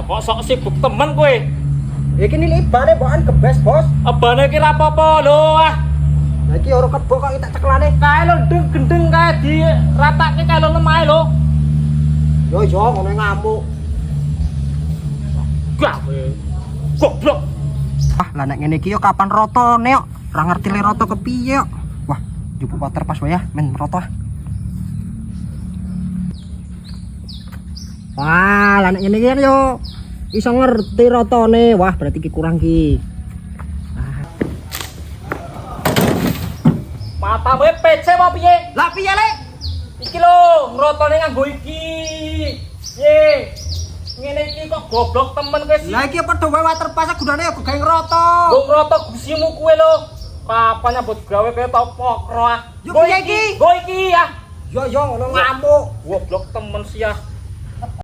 Lah kok sok sibuk temen kowe? Iki nilibane mbokan gebes, Bos. Abane iki ra apa-apa lho ah. Lah iki ora kebo kok tak ceklane. Kae lho gendeng kae di ratake kae lho lemahe lho. Yo ngono ngamuk. Gak kowe. Goblok. Wah, lah nek ngene iki yo kapan rotone kok? Ora ngerti le roto kepiye kok. Wah, njupuk water pas wae ya, men roto ah. Wah, lah nek ngene iki kan yo iso ngerti rotone. Wah, berarti ki kurang ki. Matamu PC apa piye? Lah piye le? Iki lho, ngrotone nganggo iki. Ye. Ngene iki kok goblok temen kowe sih. Lah iki padha wae water pas gunane yo gawe ngroto. Nggo ngroto gusimu kowe lho. Kapan nyambut gawe kowe tok pokro ah. Yo piye iki? Go iki ya. Yo ngono ngamuk. Goblok temen sih ah.